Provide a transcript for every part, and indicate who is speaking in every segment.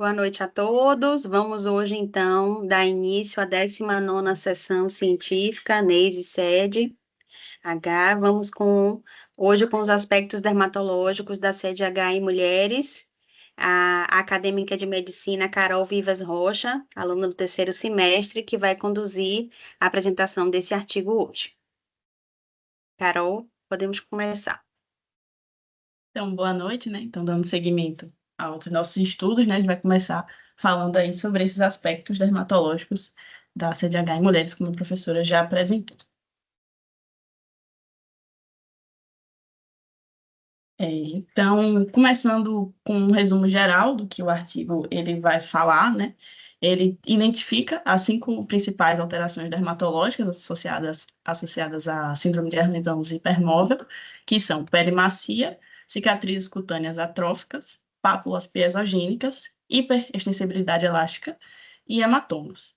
Speaker 1: Boa noite a todos. Vamos hoje, então, dar início à 19ª sessão científica, NEIS e SED H. Hoje com os aspectos dermatológicos da SED H em mulheres. A acadêmica de medicina Carol Vivas Rocha, aluna do terceiro semestre, que vai conduzir a apresentação desse artigo hoje. Carol, podemos começar.
Speaker 2: Então, boa noite, né? Então, dando seguimento aos nossos estudos, né? A gente vai começar falando aí sobre esses aspectos dermatológicos da CDH em mulheres, como a professora já apresentou. Então, começando com um resumo geral do que o artigo ele vai falar, né? Ele identifica as 5 principais alterações dermatológicas associadas à síndrome de Ehlers-Danlos hipermóvel, que são pele macia, cicatrizes cutâneas atróficas, pápulas piezogênicas, hiperextensibilidade elástica e hematomas.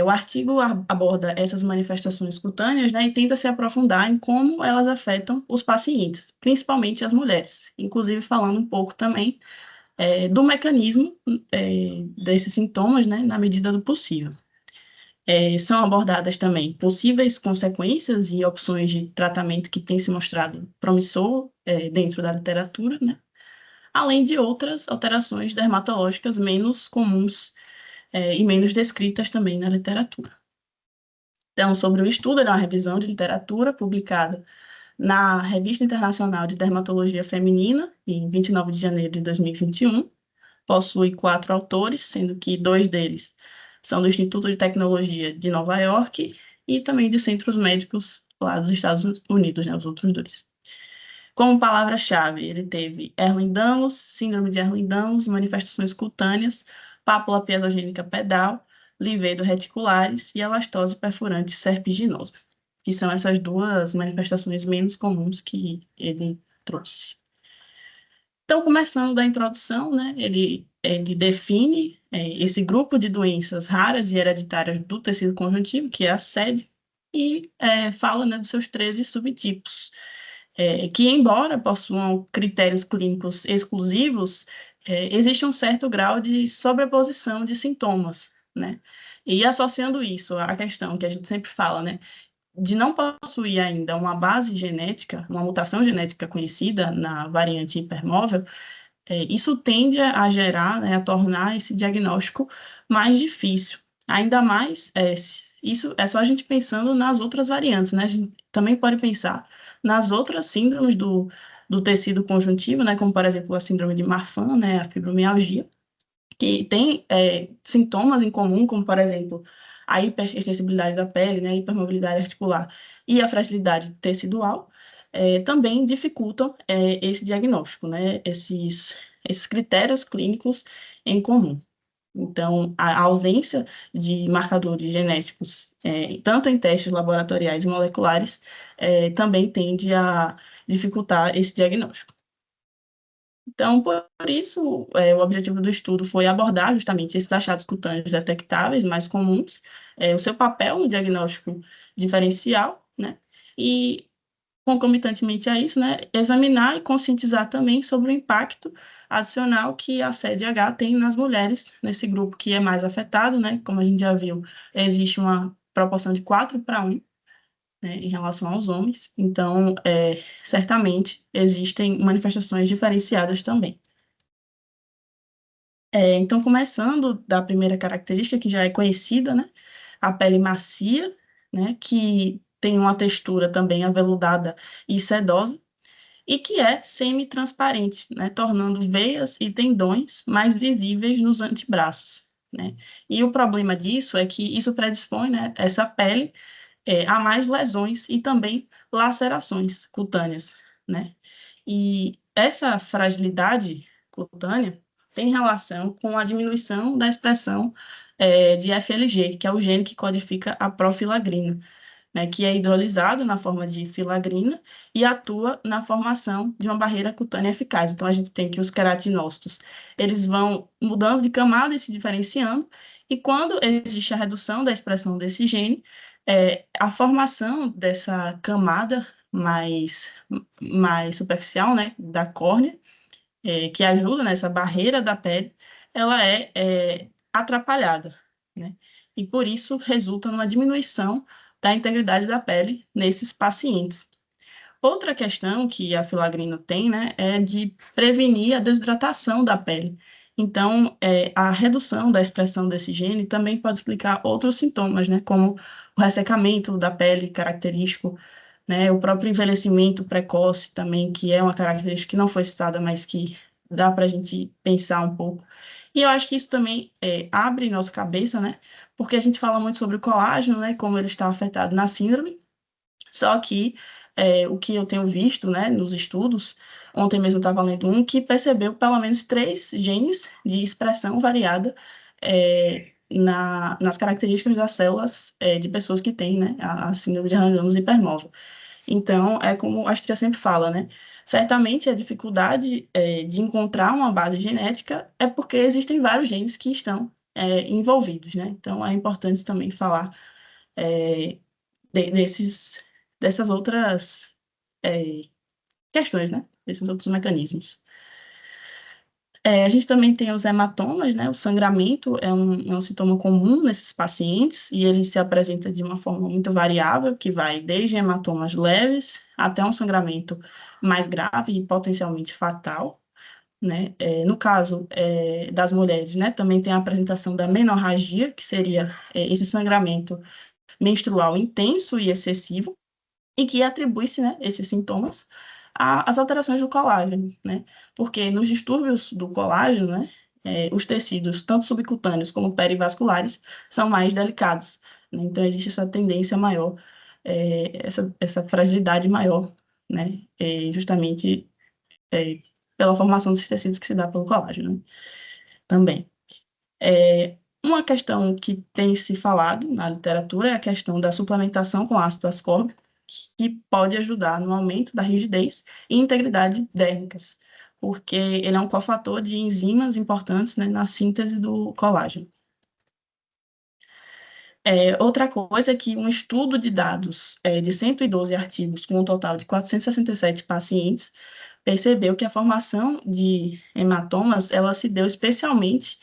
Speaker 2: O artigo aborda essas manifestações cutâneas, né, e tenta se aprofundar em como elas afetam os pacientes, principalmente as mulheres, inclusive falando um pouco também do mecanismo desses sintomas, né, na medida do possível. São abordadas também possíveis consequências e opções de tratamento que têm se mostrado promissor dentro da literatura, né, além de outras alterações dermatológicas menos comuns e menos descritas também na literatura. Então, sobre o estudo da revisão de literatura publicada na Revista Internacional de Dermatologia Feminina, em 29 de janeiro de 2021, possui 4 autores, sendo que 2 deles são do Instituto de Tecnologia de Nova York e também de centros médicos lá dos Estados Unidos, né, os outros 2. Como palavra-chave, ele teve Ehlers-Danlos, síndrome de Ehlers-Danlos, manifestações cutâneas, pápula piezogênica pedal, livedo reticulares e elastose perfurante serpiginosa, que são essas 2 manifestações menos comuns que ele trouxe. Então, começando da introdução, né, ele define esse grupo de doenças raras e hereditárias do tecido conjuntivo, que é a SED, e fala, né, dos seus 13 subtipos, que, embora possuam critérios clínicos exclusivos, existe um certo grau de sobreposição de sintomas, né? E associando isso à questão que a gente sempre fala, né, de não possuir ainda uma base genética, uma mutação genética conhecida na variante hipermóvel, isso tende a gerar, né, a tornar esse diagnóstico mais difícil. Ainda mais, isso é só a gente pensando nas outras variantes, né? A gente também pode pensar nas outras síndromes do tecido conjuntivo, né? Como, por exemplo, a síndrome de Marfan, né? A fibromialgia, que tem sintomas em comum, como, por exemplo, a hiperextensibilidade da pele, né? A hipermobilidade articular e a fragilidade tecidual, também dificultam esse diagnóstico, né? Esses critérios clínicos em comum. Então, a ausência de marcadores genéticos, tanto em testes laboratoriais e moleculares, também tende a dificultar esse diagnóstico. Então, por isso, o objetivo do estudo foi abordar justamente esses achados cutâneos detectáveis mais comuns, o seu papel no diagnóstico diferencial, né? E, concomitantemente a isso, né, examinar e conscientizar também sobre o impacto adicional que a CDH tem nas mulheres, nesse grupo que é mais afetado, né? Como a gente já viu, existe uma proporção de 4:1, né, em relação aos homens. Então, certamente existem manifestações diferenciadas também. Então, começando da primeira característica, que já é conhecida, né, a pele macia, né, que tem uma textura também aveludada e sedosa, e que é semi-transparente, né, tornando veias e tendões mais visíveis nos antebraços, né. E o problema disso é que isso predispõe, né, essa pele a mais lesões e também lacerações cutâneas, né. E essa fragilidade cutânea tem relação com a diminuição da expressão de FLG, que é o gene que codifica a profilagrina, né, que é hidrolisado na forma de filagrina e atua na formação de uma barreira cutânea eficaz. Então, a gente tem que os queratinócitos, eles vão mudando de camada e se diferenciando, e quando existe a redução da expressão desse gene, a formação dessa camada mais superficial, né, da córnea, que ajuda nessa barreira da pele, ela é atrapalhada, né? E por isso resulta numa diminuição da integridade da pele nesses pacientes. Outra questão que a filagrina tem, né, é de prevenir a desidratação da pele. Então, a redução da expressão desse gene também pode explicar outros sintomas, né, como o ressecamento da pele característico, né, o próprio envelhecimento precoce também, que é uma característica que não foi citada, mas que dá para a gente pensar um pouco. E eu acho que isso também abre nossa cabeça, né, porque a gente fala muito sobre o colágeno, né, como ele está afetado na síndrome, só que o que eu tenho visto, né, nos estudos, ontem mesmo eu estava lendo um que percebeu pelo menos 3 genes de expressão variada nas características das células de pessoas que têm, né, a síndrome de Ehlers-Danlos hipermóvel. Então, é como a Astria sempre fala, né? Certamente a dificuldade de encontrar uma base genética é porque existem vários genes que estão envolvidos, né? Então, é importante também falar é, dessas outras é, questões, né? Desses outros mecanismos. A gente também tem os hematomas, né? O sangramento é um sintoma comum nesses pacientes e ele se apresenta de uma forma muito variável, que vai desde hematomas leves até um sangramento mais grave e potencialmente fatal, né? No caso das mulheres, né? Também tem a apresentação da menorragia, que seria esse sangramento menstrual intenso e excessivo, e que atribui-se, né, esses sintomas às alterações do colágeno, né? Porque nos distúrbios do colágeno, né, os tecidos, tanto subcutâneos como perivasculares, são mais delicados, né? Então, existe essa tendência maior, essa fragilidade maior, né? Justamente pela formação desses tecidos que se dá pelo colágeno, né? Também. Uma questão que tem se falado na literatura é a questão da suplementação com ácido ascórbico, que pode ajudar no aumento da rigidez e integridade dérmicas, porque ele é um cofator de enzimas importantes, né, na síntese do colágeno. Outra coisa é que um estudo de dados de 112 artigos, com um total de 467 pacientes, percebeu que a formação de hematomas, ela se deu especialmente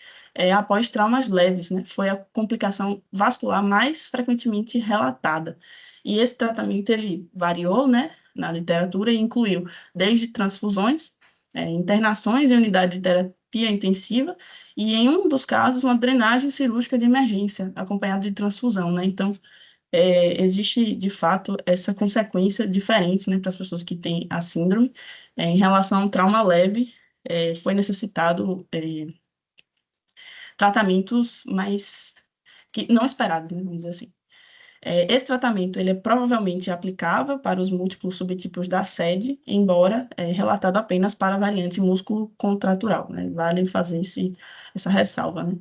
Speaker 2: após traumas leves, né? Foi a complicação vascular mais frequentemente relatada. E esse tratamento, ele variou, né, na literatura e incluiu desde transfusões, internações em unidade de terapia intensiva e, em um dos casos, uma drenagem cirúrgica de emergência, acompanhada de transfusão, né? Então, existe, de fato, essa consequência diferente, né, para as pessoas que têm a síndrome. Em relação a um trauma leve, foi necessitado tratamentos mais que não esperados, né, vamos dizer assim. Esse tratamento ele é provavelmente aplicável para os múltiplos subtipos da SED, embora relatado apenas para a variante músculo contratural, né? Vale fazer essa ressalva, né?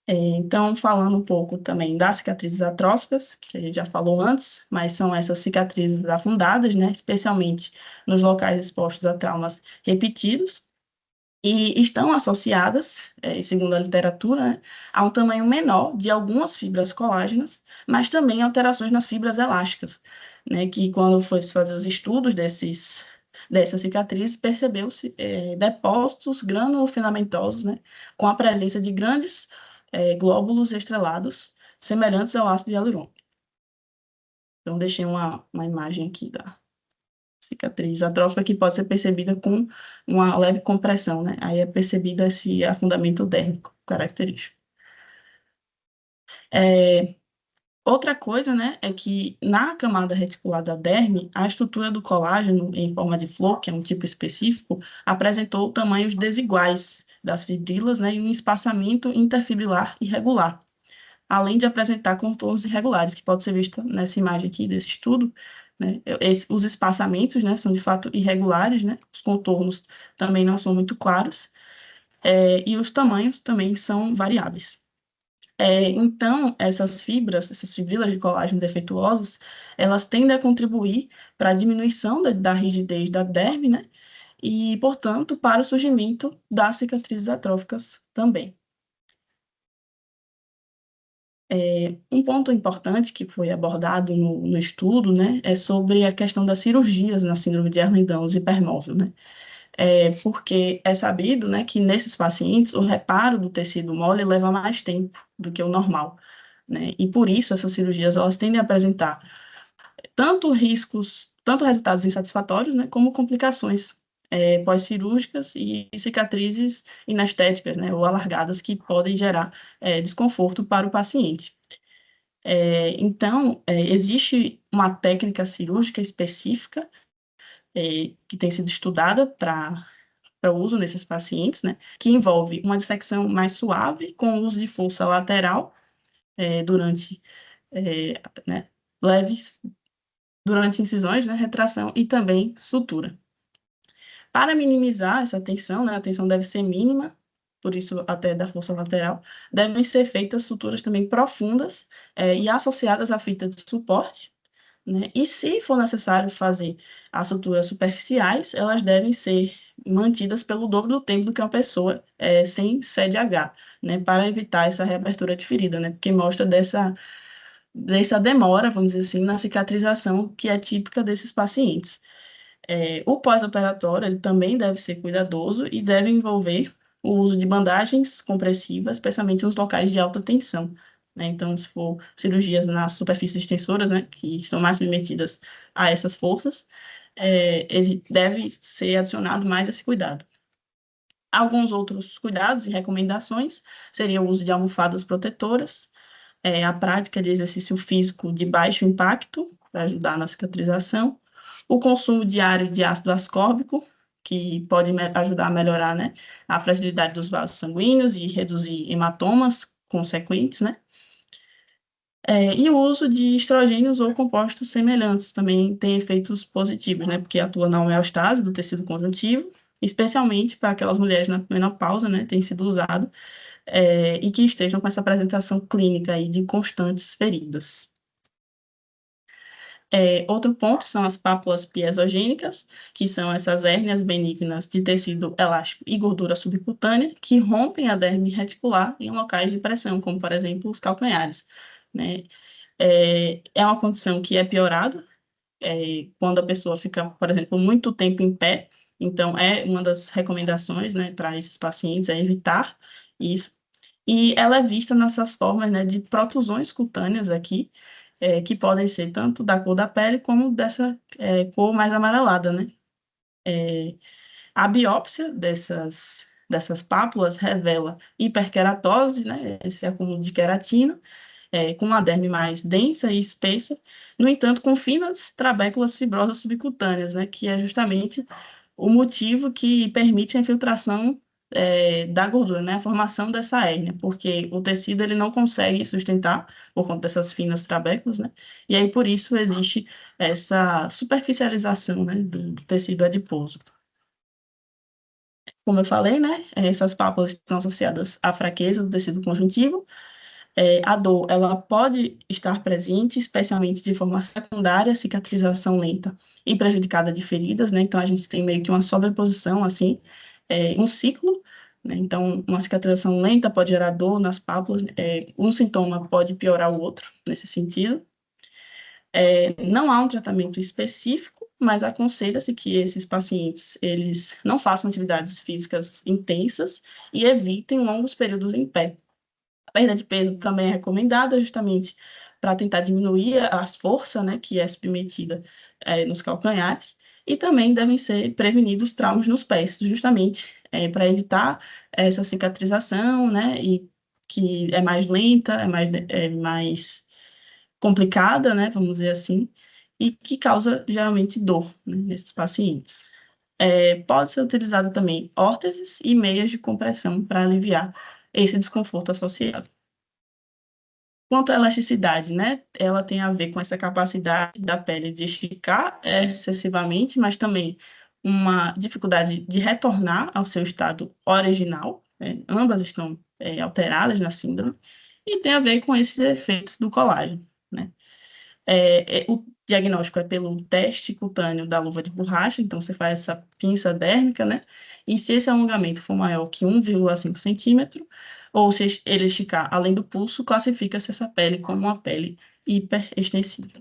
Speaker 2: Então, falando um pouco também das cicatrizes atróficas, que a gente já falou antes, mas são essas cicatrizes afundadas, né, especialmente nos locais expostos a traumas repetidos, e estão associadas, segundo a literatura, né, a um tamanho menor de algumas fibras colágenas, mas também alterações nas fibras elásticas, né, que quando foi se fazer os estudos dessas cicatrizes, percebeu-se depósitos granulofilamentosos, né, com a presença de grandes glóbulos estrelados, semelhantes ao ácido hialurônico. Então, deixei uma imagem aqui da cicatriz atrófica que pode ser percebida com uma leve compressão, né? Aí é percebido esse afundamento dérmico característico. Outra coisa, né, é que na camada reticular da derme, a estrutura do colágeno em forma de flor, que é um tipo específico, apresentou tamanhos desiguais das fibrilas, né, e um espaçamento interfibrilar irregular, além de apresentar contornos irregulares, que pode ser visto nessa imagem aqui desse estudo, né? Os espaçamentos, né, são de fato irregulares, né? Os contornos também não são muito claros, e os tamanhos também são variáveis. Então, essas fibrilas de colágeno defeituosas, elas tendem a contribuir para a diminuição da rigidez da derme, né? E, portanto, para o surgimento das cicatrizes atróficas também. Um ponto importante que foi abordado no estudo, né, é sobre a questão das cirurgias na síndrome de Ehlers-Danlos hipermóvel, né? porque é sabido, né, que nesses pacientes o reparo do tecido mole leva mais tempo do que o normal, né, e por isso essas cirurgias elas tendem a apresentar tanto riscos, tanto resultados insatisfatórios, né, como complicações pós-cirúrgicas e cicatrizes inestéticas, né, ou alargadas que podem gerar desconforto para o paciente. Então, existe uma técnica cirúrgica específica que tem sido estudada para uso nesses pacientes, né, que envolve uma dissecção mais suave com o uso de força lateral durante, né, leves, durante incisões, né, retração e também sutura. Para minimizar essa tensão, né, a tensão deve ser mínima, por isso até da força lateral, devem ser feitas suturas também profundas e associadas à fita de suporte, né? E se for necessário fazer as suturas superficiais, elas devem ser mantidas pelo dobro do tempo do que uma pessoa sem CDH, né? Para evitar essa reabertura de ferida, né? Porque mostra dessa demora, vamos dizer assim, na cicatrização que é típica desses pacientes. O pós-operatório ele também deve ser cuidadoso e deve envolver o uso de bandagens compressivas, especialmente nos locais de alta tensão, né? Então, se for cirurgias nas superfícies tensoras, né, que estão mais submetidas a essas forças, deve ser adicionado mais esse cuidado. Alguns outros cuidados e recomendações seriam o uso de almofadas protetoras, a prática de exercício físico de baixo impacto, para ajudar na cicatrização, o consumo diário de ácido ascórbico, que pode ajudar a melhorar, né, a fragilidade dos vasos sanguíneos e reduzir hematomas consequentes, né? E o uso de estrogênios ou compostos semelhantes também tem efeitos positivos, né? Porque atua na homeostase do tecido conjuntivo, especialmente para aquelas mulheres na menopausa, né? Tem sido usado, e que estejam com essa apresentação clínica aí de constantes feridas. Outro ponto são as pápulas piezogênicas, que são essas hérnias benignas de tecido elástico e gordura subcutânea, que rompem a derme reticular em locais de pressão, como, por exemplo, os calcanhares, né? É uma condição que é piorada quando a pessoa fica, por exemplo, muito tempo em pé. Então, é uma das recomendações, né, para esses pacientes, é evitar isso. E ela é vista nessas formas, né, de protusões cutâneas aqui, que podem ser tanto da cor da pele como dessa cor mais amarelada, né? A biópsia dessas pápulas revela hiperqueratose, né, esse acúmulo de queratina, com uma derme mais densa e espessa, no entanto, com finas trabéculas fibrosas subcutâneas, né, que é justamente o motivo que permite a infiltração da gordura, né, a formação dessa hérnia, porque o tecido ele não consegue sustentar por conta dessas finas trabéculas, né, e aí por isso existe essa superficialização, né, do tecido adiposo. Como eu falei, né, essas pápulas estão associadas à fraqueza do tecido conjuntivo. A dor, ela pode estar presente, especialmente de forma secundária, cicatrização lenta e prejudicada de feridas, né? Então, a gente tem meio que uma sobreposição, assim, um ciclo, né? Então, uma cicatrização lenta pode gerar dor nas pápulas, um sintoma pode piorar o outro, nesse sentido. Não há um tratamento específico, mas aconselha-se que esses pacientes, eles não façam atividades físicas intensas e evitem longos períodos em pé. A perda de peso também é recomendada, justamente para tentar diminuir a força, né, que é submetida nos calcanhares, e também devem ser prevenidos traumas nos pés, justamente para evitar essa cicatrização, né, e que é mais lenta, é mais complicada, né, vamos dizer assim, e que causa geralmente dor, né, nesses pacientes. Pode ser utilizado também órteses e meias de compressão para aliviar esse desconforto associado. Quanto à elasticidade, né, ela tem a ver com essa capacidade da pele de esticar excessivamente, mas também uma dificuldade de retornar ao seu estado original, né? Ambas estão alteradas na síndrome, e tem a ver com esses efeitos do colágeno, né? O diagnóstico é pelo teste cutâneo da luva de borracha, então você faz essa pinça dérmica, né? E se esse alongamento for maior que 1,5 centímetro, ou se ele esticar além do pulso, classifica-se essa pele como uma pele hiperextensiva.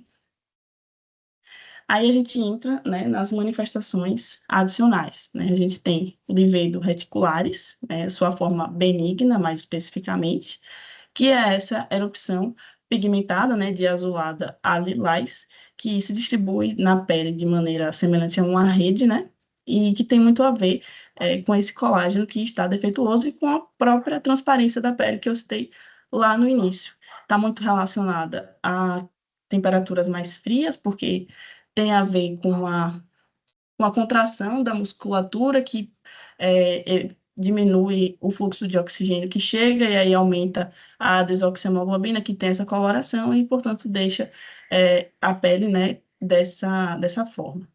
Speaker 2: Aí a gente entra, né, nas manifestações adicionais, né? A gente tem o livedo reticulares, né, sua forma benigna, mais especificamente, que é essa erupção pigmentada, né, de azulada a lilás, que se distribui na pele de maneira semelhante a uma rede, né, e que tem muito a ver com esse colágeno que está defeituoso e com a própria transparência da pele que eu citei lá no início. Está muito relacionada a temperaturas mais frias, porque tem a ver com a contração da musculatura que diminui o fluxo de oxigênio que chega e aí aumenta a desoxihemoglobina, que tem essa coloração e, portanto, deixa a pele, né, dessa forma.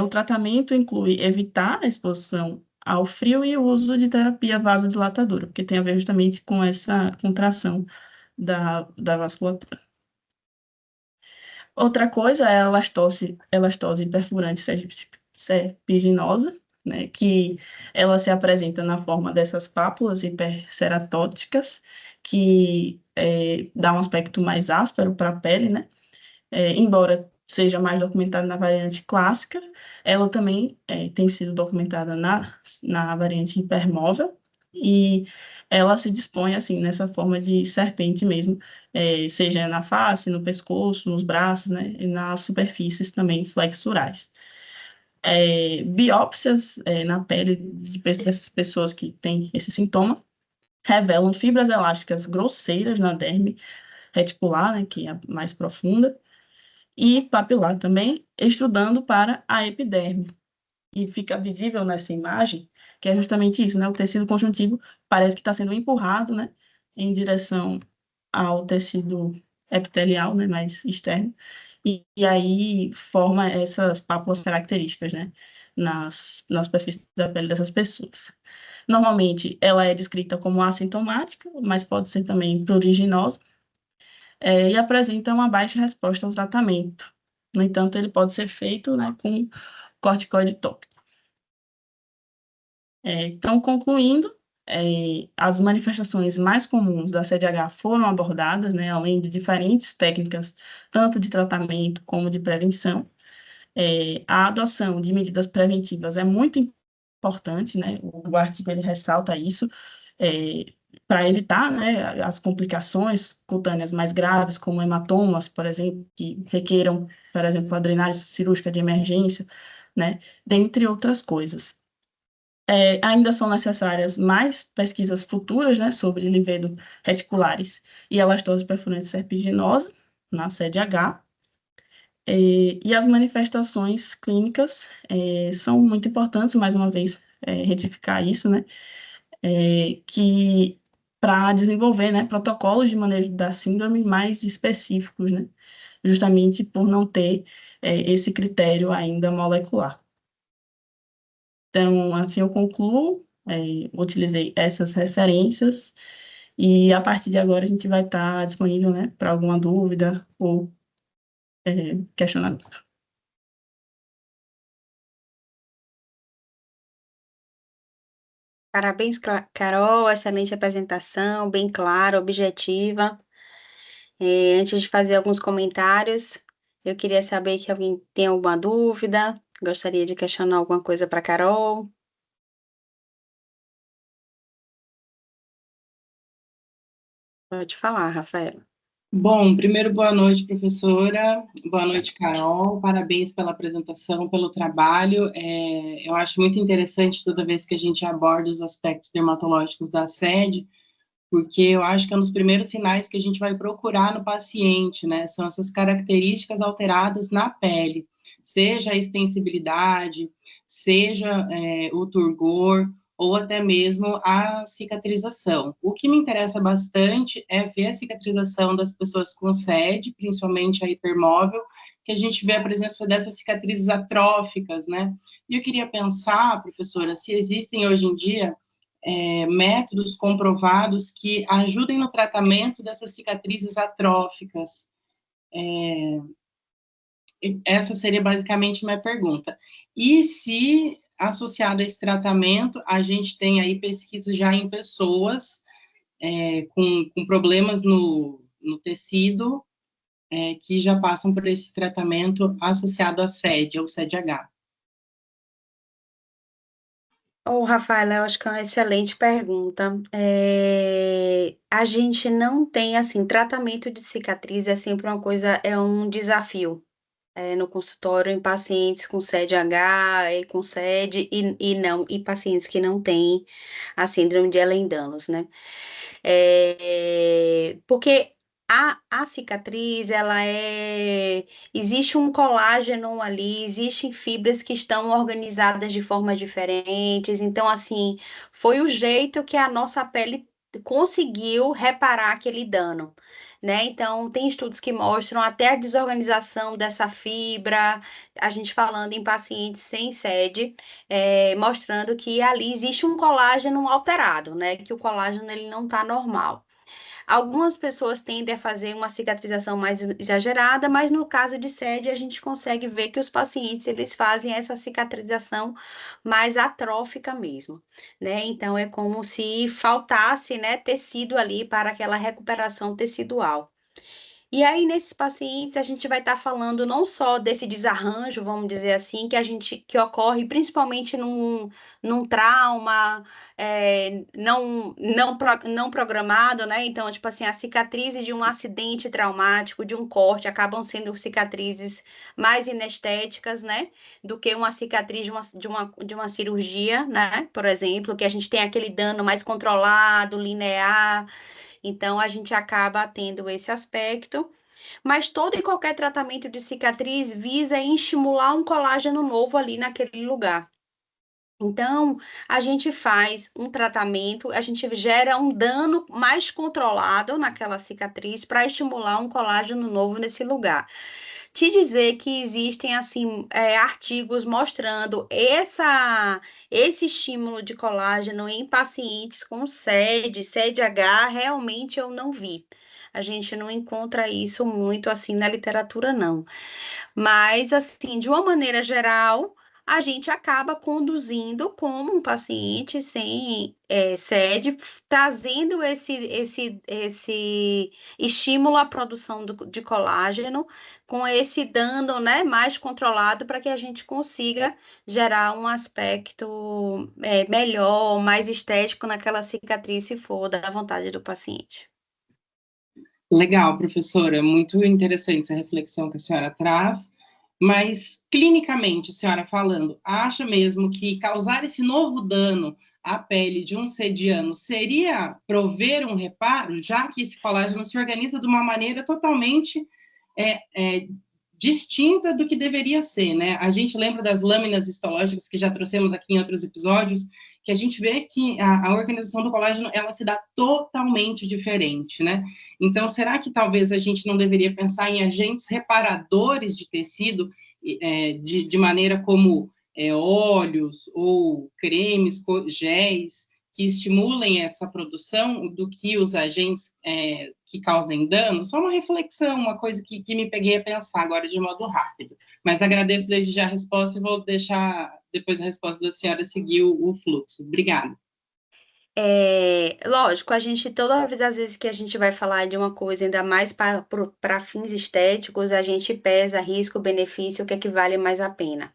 Speaker 2: O tratamento inclui evitar a exposição ao frio e o uso de terapia vasodilatadora, porque tem a ver justamente com essa contração da vasculatura. Outra coisa é a elastose perfurante serpiginosa, né, que ela se apresenta na forma dessas pápulas hiperceratóticas, que dá um aspecto mais áspero para a pele, né? Embora seja mais documentada na variante clássica, ela também tem sido documentada na variante hipermóvel, e ela se dispõe, assim, nessa forma de serpente mesmo, seja na face, no pescoço, nos braços, né, e nas superfícies também flexurais. Biópsias na pele dessas pessoas que têm esse sintoma revelam fibras elásticas grosseiras na derme reticular, né, que é a mais profunda, e papilar também, estudando para a epiderme. E fica visível nessa imagem, que é justamente isso, né? O tecido conjuntivo parece que está sendo empurrado, né, em direção ao tecido epitelial, né, mais externo, e aí forma essas pápulas características, né, nas superfícies da pele dessas pessoas. Normalmente, ela é descrita como assintomática, mas pode ser também pruriginosa, e apresenta uma baixa resposta ao tratamento. No entanto, ele pode ser feito, né, com corticoide tópico. Então, concluindo, as manifestações mais comuns da CDH foram abordadas, né, além de diferentes técnicas, tanto de tratamento como de prevenção. A adoção de medidas preventivas é muito importante, né, o artigo ele ressalta isso, para evitar, né, as complicações cutâneas mais graves, como hematomas, por exemplo, que requeram, por exemplo, a drenagem cirúrgica de emergência, né, dentre outras coisas. Ainda são necessárias mais pesquisas futuras, né, sobre livedo reticulares e elastose perfurante serpiginosa, na CDH, e as manifestações clínicas são muito importantes, mais uma vez, retificar isso, né, que para desenvolver, né, protocolos de manejo da síndrome mais específicos, né, justamente por não ter esse critério ainda molecular. Então, assim eu concluo, utilizei essas referências, e a partir de agora a gente vai estar disponível, né, para alguma dúvida ou questionamento.
Speaker 1: Parabéns, Carol, excelente apresentação, bem clara, objetiva. Antes de fazer alguns comentários, eu queria saber se alguém tem alguma dúvida, gostaria de questionar alguma coisa para Carol. Pode falar, Rafaela.
Speaker 3: Bom, primeiro, boa noite, professora. Boa noite, Carol. Parabéns pela apresentação, pelo trabalho. Eu acho muito interessante toda vez que a gente aborda os aspectos dermatológicos da sede, porque eu acho que é um dos primeiros sinais que a gente vai procurar no paciente, né? São essas características alteradas na pele, seja a extensibilidade, seja o turgor, ou até mesmo a cicatrização. O que me interessa bastante é ver a cicatrização das pessoas com sede, principalmente a hipermóvel, que a gente vê a presença dessas cicatrizes atróficas, né? E eu queria pensar, professora, se existem hoje em dia métodos comprovados que ajudem no tratamento dessas cicatrizes atróficas. Essa seria basicamente minha pergunta. E se, associado a esse tratamento, a gente tem aí pesquisas já em pessoas com problemas no tecido, que já passam por esse tratamento associado à SED, ou SED-H?
Speaker 1: Rafaela, eu acho que é uma excelente pergunta. A gente não tem, assim, tratamento de cicatriz é sempre uma coisa, é um desafio. No consultório, em pacientes com SED-H e com SED e pacientes que não têm a síndrome de Ehlers-Danlos, né? Porque a cicatriz, existe um colágeno ali, existem fibras que estão organizadas de formas diferentes, então, assim, foi o jeito que a nossa pele conseguiu reparar aquele dano, né? Então, tem estudos que mostram até a desorganização dessa fibra, a gente falando em pacientes sem SED, mostrando que ali existe um colágeno alterado, né? Que o colágeno ele não está normal. Algumas pessoas tendem a fazer uma cicatrização mais exagerada, mas no caso de SED, a gente consegue ver que os pacientes eles fazem essa cicatrização mais atrófica mesmo, né? Então é como se faltasse, né, tecido ali para aquela recuperação tecidual. E aí, nesses pacientes, a gente vai estar falando não só desse desarranjo, vamos dizer assim, que ocorre principalmente num trauma não programado, né? Então, tipo assim, as cicatrizes de um acidente traumático, de um corte, acabam sendo cicatrizes mais inestéticas, né? Do que uma cicatriz de uma cirurgia, né? Por exemplo, que a gente tem aquele dano mais controlado, linear. Então, a gente acaba tendo esse aspecto, mas todo e qualquer tratamento de cicatriz visa estimular um colágeno novo ali naquele lugar. Então, a gente faz um tratamento, a gente gera um dano mais controlado naquela cicatriz para estimular um colágeno novo nesse lugar. Te dizer que existem assim artigos mostrando esse estímulo de colágeno em pacientes com SED-H, realmente eu não vi. A gente não encontra isso muito assim na literatura, não. Mas, assim, de uma maneira geral, a gente acaba conduzindo como um paciente sem SED, trazendo esse estímulo à produção de colágeno, com esse dano, né, mais controlado para que a gente consiga gerar um aspecto melhor, mais estético naquela cicatriz, se for da vontade do paciente.
Speaker 3: Legal, professora, muito interessante essa reflexão que a senhora traz, mas clinicamente, a senhora falando, acha mesmo que causar esse novo dano à pele de um sediano seria prover um reparo, já que esse colágeno se organiza de uma maneira totalmente distinta do que deveria ser, né? A gente lembra das lâminas histológicas que já trouxemos aqui em outros episódios, que a gente vê que a organização do colágeno, ela se dá totalmente diferente, né? Então, será que talvez a gente não deveria pensar em agentes reparadores de tecido, de maneira como óleos ou cremes, géis, que estimulem essa produção do que os agentes que causem dano? Só uma reflexão, uma coisa que me peguei a pensar agora de modo rápido. Mas agradeço desde já a resposta e vou deixar depois a resposta da senhora seguir o fluxo. Obrigada.
Speaker 1: Lógico, a gente, todas as vezes que a gente vai falar de uma coisa, ainda mais para fins estéticos, a gente pesa risco-benefício, o que é que vale mais a pena.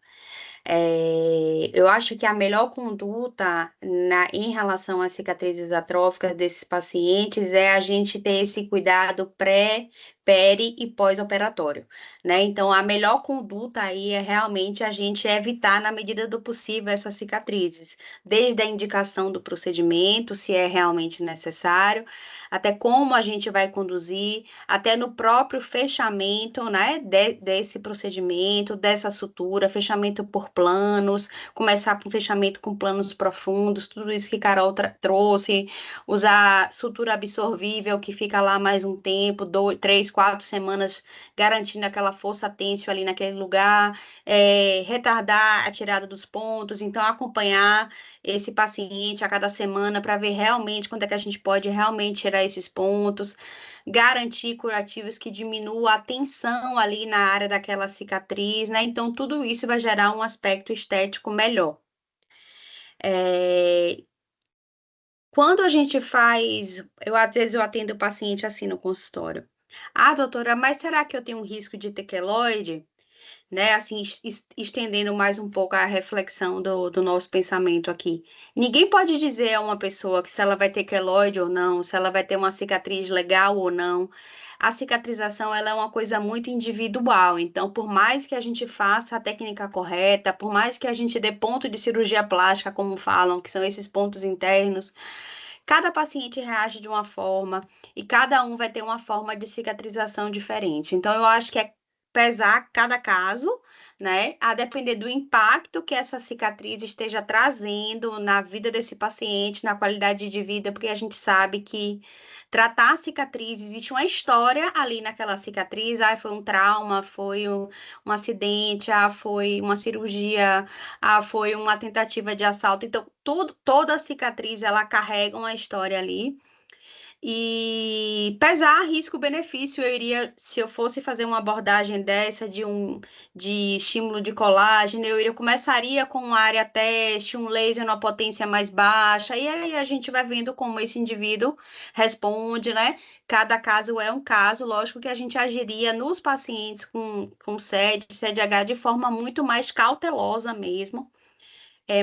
Speaker 1: Eu acho que a melhor conduta em relação às cicatrizes atróficas desses pacientes é a gente ter esse cuidado pré, peri e pós-operatório, né? Então, a melhor conduta aí é realmente a gente evitar, na medida do possível, essas cicatrizes, desde a indicação do procedimento, se é realmente necessário, até como a gente vai conduzir, até no próprio fechamento, né, desse procedimento, dessa sutura, fechamento por planos, começar com fechamento com planos profundos, tudo isso que Carol trouxe, usar sutura absorvível, que fica lá mais um tempo, 2, 3, 4 semanas, garantindo aquela força têncil ali naquele lugar, retardar a tirada dos pontos, então acompanhar esse paciente a cada semana para ver realmente quando é que a gente pode realmente tirar esses pontos, garantir curativos que diminuam a tensão ali na área daquela cicatriz, né? Então, tudo isso vai gerar um aspecto estético melhor. Quando a gente faz, às vezes eu atendo o paciente assim no consultório. Ah, doutora, mas será que eu tenho um risco de ter queloide? Né? Assim, estendendo mais um pouco a reflexão do nosso pensamento aqui. Ninguém pode dizer a uma pessoa que se ela vai ter queloide ou não, se ela vai ter uma cicatriz legal ou não. A cicatrização, ela é uma coisa muito individual. Então, por mais que a gente faça a técnica correta, por mais que a gente dê ponto de cirurgia plástica, como falam, que são esses pontos internos, cada paciente reage de uma forma e cada um vai ter uma forma de cicatrização diferente. Então, eu acho que é pesar cada caso, né, a depender do impacto que essa cicatriz esteja trazendo na vida desse paciente, na qualidade de vida, porque a gente sabe que tratar a cicatriz, existe uma história ali naquela cicatriz, ah, foi um trauma, foi um acidente, ah, foi uma cirurgia, ah, foi uma tentativa de assalto, então toda cicatriz, ela carrega uma história ali, e pesar risco-benefício, eu iria, se eu fosse fazer uma abordagem dessa de estímulo de colágeno, começaria com uma área teste, um laser numa potência mais baixa, e aí a gente vai vendo como esse indivíduo responde, né? Cada caso é um caso, lógico que a gente agiria nos pacientes com SED, SEDH de forma muito mais cautelosa mesmo.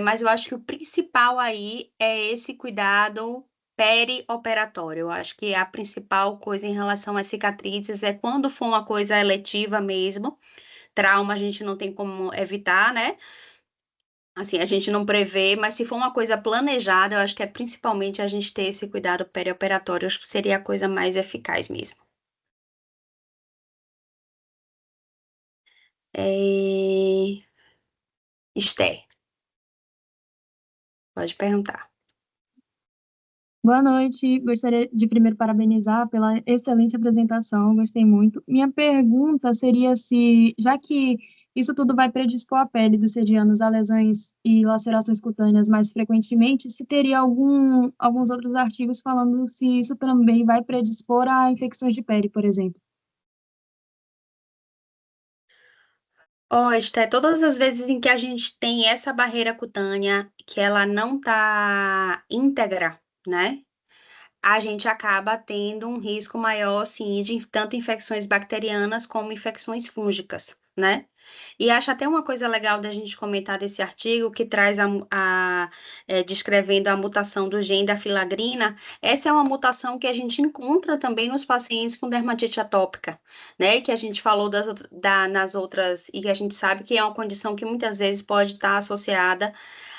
Speaker 1: Mas eu acho que o principal aí é esse cuidado perioperatório. Eu acho que a principal coisa em relação às cicatrizes é quando for uma coisa eletiva mesmo. Trauma a gente não tem como evitar, né? Assim, a gente não prevê, mas se for uma coisa planejada, eu acho que é principalmente a gente ter esse cuidado perioperatório. Eu acho que seria a coisa mais eficaz mesmo. Esther, pode perguntar.
Speaker 4: Boa noite, gostaria de primeiro parabenizar pela excelente apresentação, gostei muito. Minha pergunta seria se, já que isso tudo vai predispor a pele dos sedianos a lesões e lacerações cutâneas mais frequentemente, se teria alguns outros artigos falando se isso também vai predispor a infecções de pele, por exemplo.
Speaker 1: Ó, Esté, todas as vezes em que a gente tem essa barreira cutânea, que ela não tá íntegra, né? A gente acaba tendo um risco maior, sim, de tanto infecções bacterianas como infecções fúngicas, né? E acho até uma coisa legal da gente comentar desse artigo que traz descrevendo a mutação do gene da filagrina. Essa é uma mutação que a gente encontra também nos pacientes com dermatite atópica, né? Que a gente falou nas outras, e a gente sabe que é uma condição que muitas vezes pode estar associada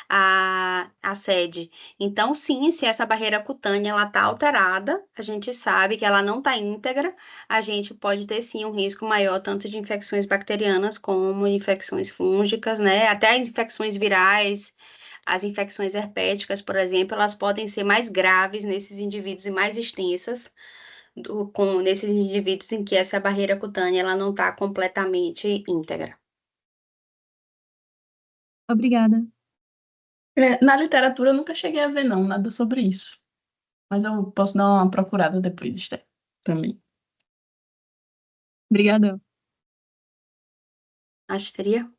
Speaker 1: a sede. Então, sim, se essa barreira cutânea ela está alterada, a gente sabe que ela não está íntegra, a gente pode ter sim um risco maior tanto de infecções bacterianas como infecções fúngicas, né? Até as infecções virais, as infecções herpéticas, por exemplo, elas podem ser mais graves nesses indivíduos e mais extensas nesses indivíduos em que essa barreira cutânea ela não está completamente íntegra.
Speaker 4: Obrigada.
Speaker 2: Na literatura eu nunca cheguei a ver, não, nada sobre isso. Mas eu posso dar uma procurada depois, Esther, também.
Speaker 4: Obrigada.
Speaker 1: Astria?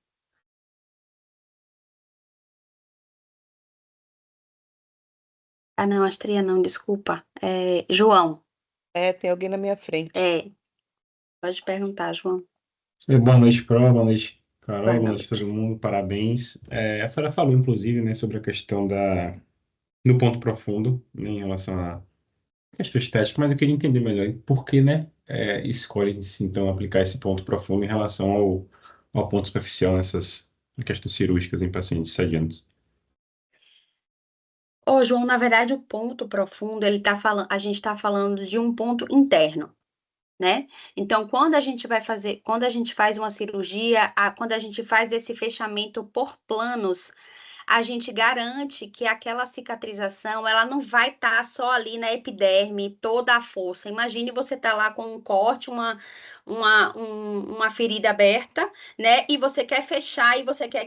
Speaker 1: Ah, não, Astria não, desculpa. João.
Speaker 5: Tem alguém na minha frente.
Speaker 1: Pode perguntar, João.
Speaker 6: Boa noite, Pro, boa noite, Carol,
Speaker 1: Boa
Speaker 6: boa noite a
Speaker 1: noite.
Speaker 6: todo mundo, parabéns. A senhora falou, inclusive, né, sobre a questão do ponto profundo, né, em relação à questão estética, mas eu queria entender melhor por que, né, escolhe-se, então, aplicar esse ponto profundo em relação ao ponto superficial nessas questões cirúrgicas em pacientes sedianos.
Speaker 1: Ô, João, na verdade, o ponto profundo, a gente está falando de um ponto interno, né? Então, quando a gente faz uma cirurgia, quando a gente faz esse fechamento por planos, a gente garante que aquela cicatrização, ela não vai estar só ali na epiderme, toda a força. Imagine você estar lá com um corte, uma ferida aberta, né? E você quer fechar e você quer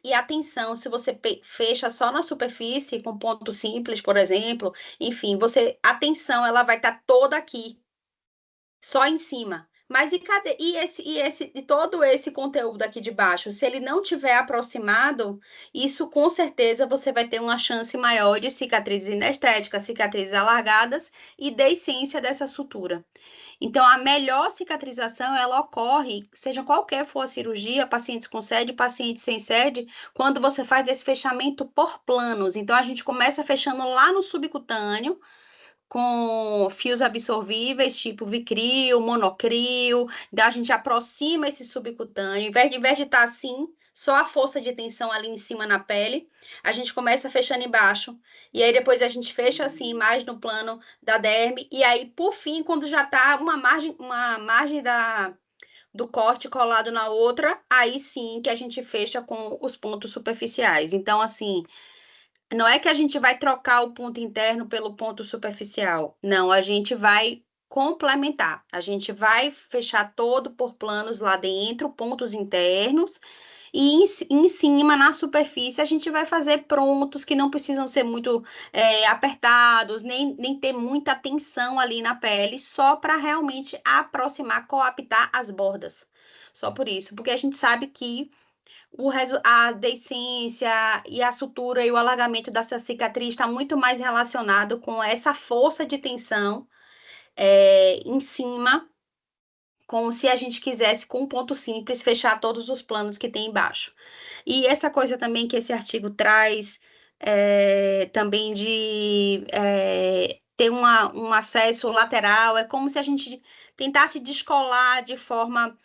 Speaker 1: e atenção, se você fecha só na superfície, com ponto simples, por exemplo, enfim, a tensão, ela vai estar toda aqui, só em cima. Mas e todo esse conteúdo aqui de baixo, se ele não tiver aproximado, isso com certeza você vai ter uma chance maior de cicatrizes inestéticas, cicatrizes alargadas e deiscência dessa sutura. Então, a melhor cicatrização, ela ocorre, seja qualquer for a cirurgia, pacientes com sede, pacientes sem sede, quando você faz esse fechamento por planos. Então, a gente começa fechando lá no subcutâneo, com fios absorvíveis, tipo Vicryl, Monocryl. Então, a gente aproxima esse subcutâneo. Em vez de estar assim, só a força de tensão ali em cima na pele, a gente começa fechando embaixo. E aí, depois a gente fecha assim, mais no plano da derme. E aí, por fim, quando já está uma margem do corte colado na outra, aí sim que a gente fecha com os pontos superficiais. Então, assim, não é que a gente vai trocar o ponto interno pelo ponto superficial. Não, a gente vai complementar. A gente vai fechar todo por planos lá dentro, pontos internos, e em cima, na superfície, a gente vai fazer prontos que não precisam ser muito apertados, nem ter muita tensão ali na pele, só para realmente aproximar, coaptar as bordas. Só por isso, porque a gente sabe que a deiscência e a sutura e o alargamento dessa cicatriz está muito mais relacionado com essa força de tensão em cima, como se a gente quisesse, com um ponto simples, fechar todos os planos que tem embaixo. E essa coisa também que esse artigo traz, também de ter um acesso lateral, é como se a gente tentasse descolar de forma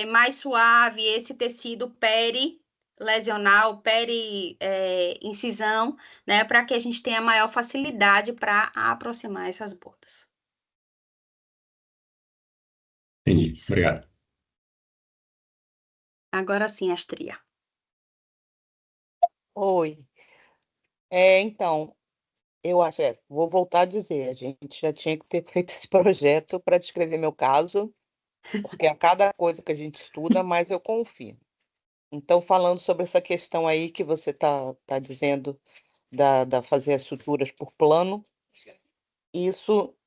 Speaker 1: mais suave esse tecido peri-lesional, peri-incisão, né, para que a gente tenha maior facilidade para aproximar essas bordas.
Speaker 6: Entendi.
Speaker 1: Isso.
Speaker 6: Obrigado.
Speaker 1: Agora sim, Astria.
Speaker 5: Oi. Então, eu acho, vou voltar a dizer, a gente já tinha que ter feito esse projeto para descrever meu caso, porque a cada coisa que a gente estuda, mais eu confio. Então, falando sobre essa questão aí que você tá dizendo da fazer as suturas por plano, isso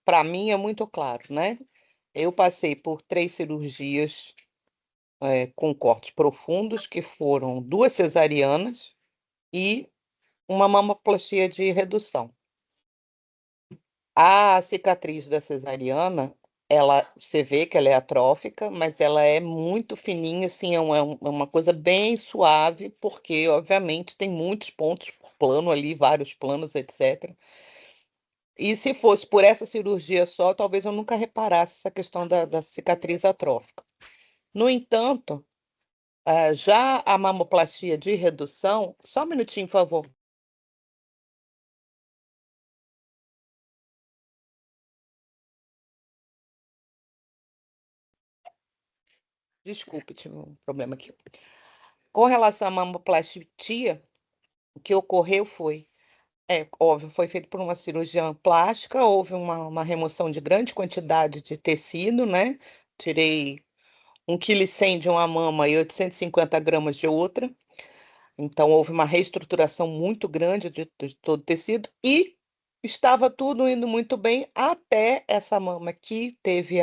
Speaker 5: para mim é muito claro, né? Eu passei por 3 cirurgias com cortes profundos, que foram 2 cesarianas e uma mamoplastia de redução. A cicatriz da cesariana, você vê que ela é atrófica, mas ela é muito fininha, assim, é uma coisa bem suave, porque, obviamente, tem muitos pontos por plano ali, vários planos, etc. E se fosse por essa cirurgia só, talvez eu nunca reparasse essa questão da cicatriz atrófica. No entanto, já a mamoplastia de redução, só um minutinho, por favor. Desculpe, tive um problema aqui. Com relação à mamoplastia, o que ocorreu foi, óbvio, foi feito por uma cirurgiã plástica, houve uma remoção de grande quantidade de tecido, né? Tirei 1,1 kg de uma mama e 850 gramas de outra. Então, houve uma reestruturação muito grande de todo o tecido e estava tudo indo muito bem até essa mama que teve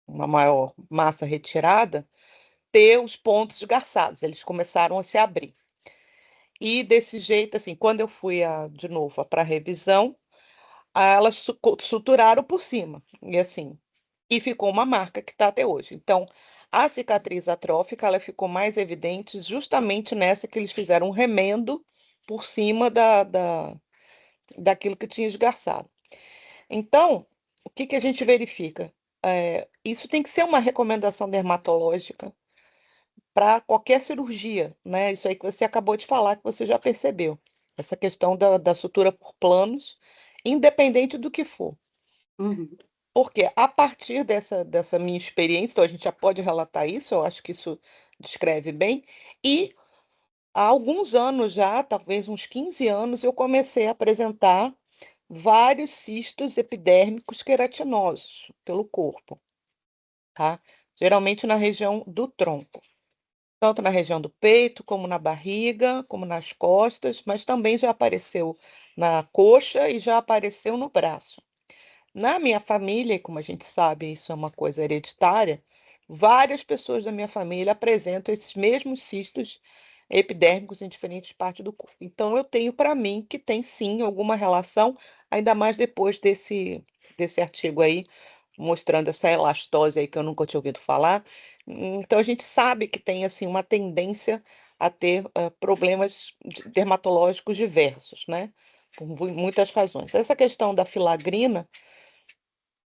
Speaker 5: uma maior massa retirada, ter os pontos esgarçados, eles começaram a se abrir. E desse jeito, assim, quando eu fui de novo para a revisão, elas suturaram por cima, e assim, e ficou uma marca que está até hoje. Então, a cicatriz atrófica, ela ficou mais evidente justamente nessa que eles fizeram um remendo por cima daquilo que tinha esgarçado. Então, o que a gente verifica? Isso tem que ser uma recomendação dermatológica para qualquer cirurgia, né? Isso aí que você acabou de falar, que você já percebeu. Essa questão da sutura por planos, independente do que for.
Speaker 1: Uhum.
Speaker 5: Porque a partir dessa minha experiência, então a gente já pode relatar isso, eu acho que isso descreve bem, e há alguns anos já, talvez uns 15 anos, eu comecei a apresentar vários cistos epidérmicos queratinosos pelo corpo, tá? Geralmente na região do tronco. Tanto na região do peito, como na barriga, como nas costas, mas também já apareceu na coxa e já apareceu no braço. Na minha família, e como a gente sabe, isso é uma coisa hereditária, várias pessoas da minha família apresentam esses mesmos cistos epidérmicos em diferentes partes do corpo. Então, eu tenho para mim que tem sim alguma relação, ainda mais depois desse artigo aí, mostrando essa elastose aí que eu nunca tinha ouvido falar. Então, a gente sabe que tem assim uma tendência a ter problemas dermatológicos diversos, né? Por muitas razões. Essa questão da filagrina,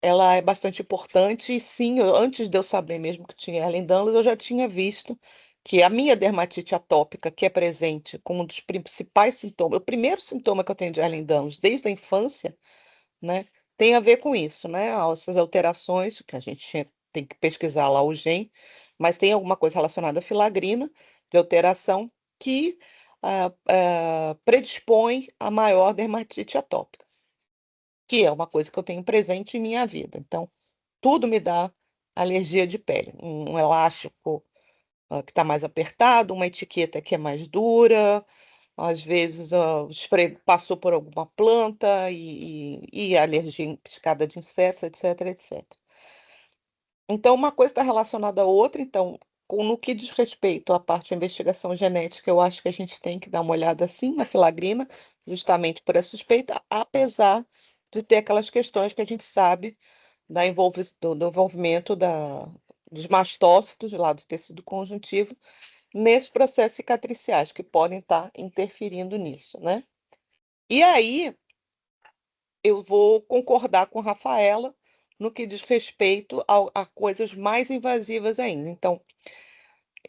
Speaker 5: ela é bastante importante e sim, antes de eu saber mesmo que tinha Ehlers-Danlos, eu já tinha visto que a minha dermatite atópica, que é presente como um dos principais sintomas, o primeiro sintoma que eu tenho de Ehlers-Danlos desde a infância, né, tem a ver com isso, né? Essas alterações, que a gente tem que pesquisar lá o gene, mas tem alguma coisa relacionada à filagrina, de alteração, que predispõe a maior dermatite atópica, que é uma coisa que eu tenho presente em minha vida. Então, tudo me dá alergia de pele. Um elástico que está mais apertado, uma etiqueta que é mais dura, às vezes o spray passou por alguma planta e alergia em piscada de insetos, etc, etc. Então, uma coisa está relacionada à outra. Então, no que diz respeito à parte de investigação genética, eu acho que a gente tem que dar uma olhada sim na filagrina, justamente por essa suspeita, apesar de ter aquelas questões que a gente sabe do envolvimento dos mastócitos lá do tecido conjuntivo nesses processos cicatriciais que podem estar interferindo nisso, né? E aí eu vou concordar com a Rafaela no que diz respeito a coisas mais invasivas ainda. Então,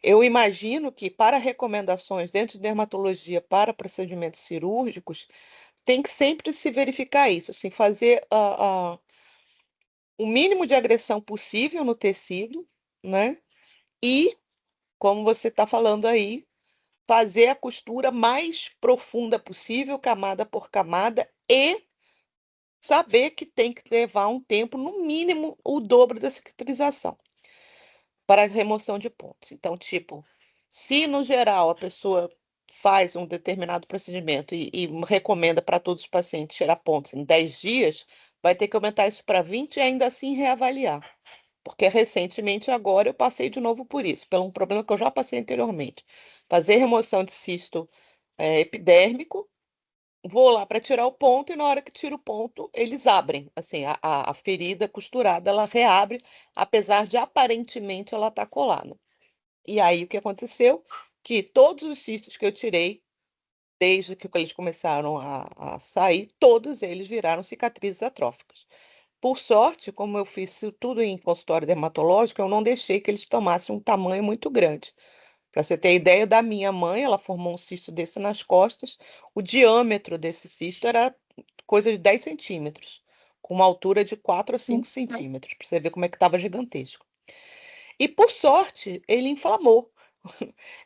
Speaker 5: eu imagino que para recomendações dentro de dermatologia para procedimentos cirúrgicos, tem que sempre se verificar isso, assim, fazer o mínimo de agressão possível no tecido, né? E, como você está falando aí, fazer a costura mais profunda possível, camada por camada, e saber que tem que levar um tempo, no mínimo, o dobro da cicatrização para a remoção de pontos. Então, tipo, se no geral a pessoa faz um determinado procedimento e recomenda para todos os pacientes tirar pontos em 10 dias, vai ter que aumentar isso para 20 e ainda assim reavaliar. Porque recentemente agora eu passei de novo por isso, pelo um problema que eu já passei anteriormente. Fazer remoção de cisto epidérmico, vou lá para tirar o ponto e na hora que tiro o ponto, eles abrem. Assim, a ferida costurada, ela reabre, apesar de aparentemente ela estar colada. E aí o que aconteceu? Que todos os cistos que eu tirei, desde que eles começaram a sair, todos eles viraram cicatrizes atróficas. Por sorte, como eu fiz isso tudo em consultório dermatológico, eu não deixei que eles tomassem um tamanho muito grande. Para você ter ideia da minha mãe, ela formou um cisto desse nas costas. O diâmetro desse cisto era coisa de 10 centímetros, com uma altura de 4 ou 5 centímetros, para você ver como é que estava gigantesco. E por sorte, ele inflamou.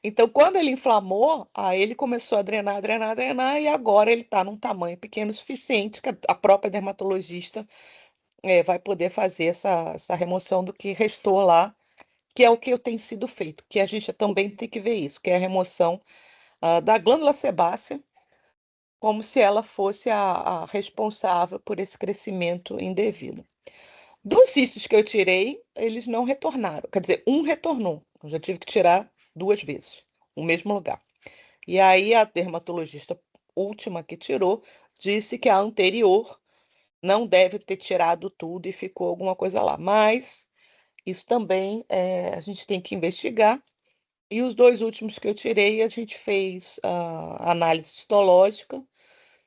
Speaker 5: Então, quando ele inflamou, aí ele começou a drenar, drenar, drenar, e agora ele está num tamanho pequeno o suficiente que a própria dermatologista vai poder fazer essa remoção do que restou lá, que é o que tem sido feito, que a gente também tem que ver isso, que é a remoção da glândula sebácea, como se ela fosse a responsável por esse crescimento indevido. Dos cistos que eu tirei, eles não retornaram, quer dizer, um retornou, eu já tive que tirar 2 vezes, no mesmo lugar. E aí a dermatologista última que tirou disse que a anterior não deve ter tirado tudo e ficou alguma coisa lá. Mas isso também a gente tem que investigar. E os 2 últimos que eu tirei, a gente fez análise histológica,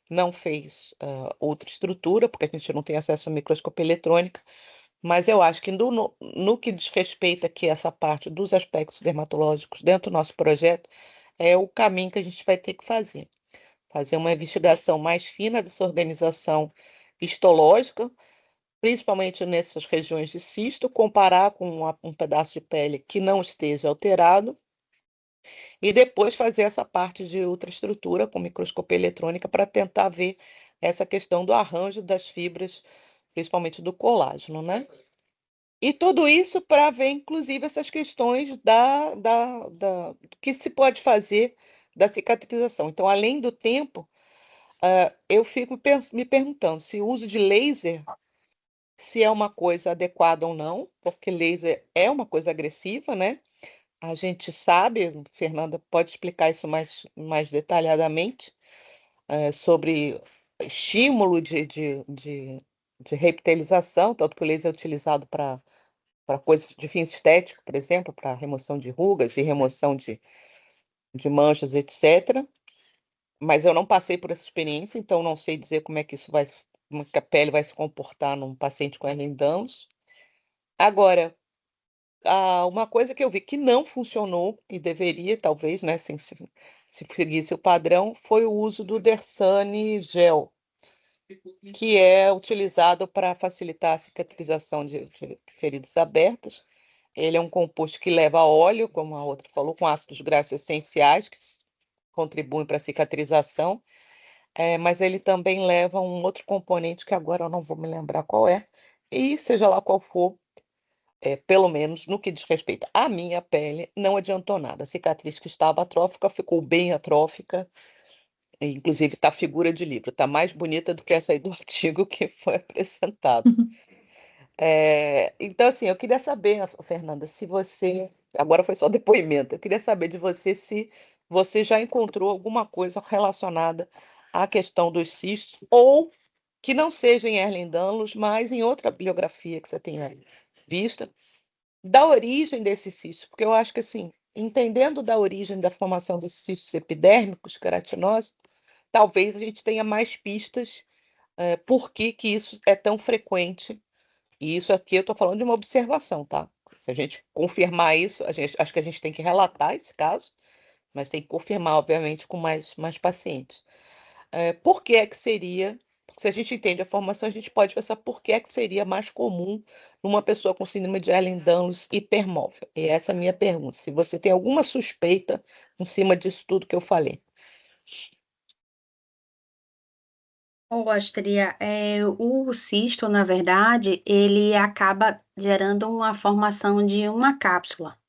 Speaker 5: não fez outra estrutura, porque a gente não tem acesso à microscopia eletrônica, mas eu acho que no que diz respeito aqui a essa parte dos aspectos dermatológicos dentro do nosso projeto, é o caminho que a gente vai ter que fazer. Fazer uma investigação mais fina dessa organização histológica, principalmente nessas regiões de cisto, comparar com um pedaço de pele que não esteja alterado, e depois fazer essa parte de ultraestrutura com microscopia eletrônica para tentar ver essa questão do arranjo das fibras, principalmente do colágeno, né? E tudo isso para ver, inclusive, essas questões do que se pode fazer da cicatrização. Então, além do tempo, eu fico me perguntando se o uso de laser se é uma coisa adequada ou não, porque laser é uma coisa agressiva, né? A gente sabe, Fernanda pode explicar isso mais detalhadamente, sobre estímulo de reptilização, tanto que o laser é utilizado para coisas de fins estéticos, por exemplo, para remoção de rugas e remoção de manchas, etc. Mas eu não passei por essa experiência, então não sei dizer como é que como é que a pele vai se comportar num paciente com Ehlers-Danlos. Agora, uma coisa que eu vi que não funcionou e deveria, talvez, né, se seguisse o padrão, foi o uso do Dersane Gel, que é utilizado para facilitar a cicatrização de feridas abertas. Ele é um composto que leva óleo, como a outra falou, com ácidos graxos essenciais, que contribuem para a cicatrização, mas ele também leva um outro componente que agora eu não vou me lembrar qual é, e seja lá qual for, pelo menos no que diz respeito à minha pele, não adiantou nada. A cicatriz que estava atrófica ficou bem atrófica, inclusive está figura de livro, está mais bonita do que essa aí do artigo que foi apresentado. Então, assim, eu queria saber, Fernanda, se você. Agora foi só depoimento. Eu queria saber de você se você já encontrou alguma coisa relacionada à questão dos cistos, ou que não seja em Ehlers-Danlos, mas em outra bibliografia que você tenha visto, da origem desses cistos. Porque eu acho que, assim, entendendo da origem da formação dos cistos epidérmicos queratinosos, talvez a gente tenha mais pistas por que isso é tão frequente. E isso aqui eu estou falando de uma observação, tá? Se a gente confirmar isso, acho que a gente tem que relatar esse caso, mas tem que confirmar, obviamente, com mais pacientes. Por que é que seria? Porque se a gente entende a formação, a gente pode pensar por que é que seria mais comum numa pessoa com síndrome de Ehlers-Danlos hipermóvel. E essa é a minha pergunta. Se você tem alguma suspeita em cima disso tudo que eu falei.
Speaker 1: Astria, o cisto, na verdade, ele acaba gerando uma formação de uma cápsula.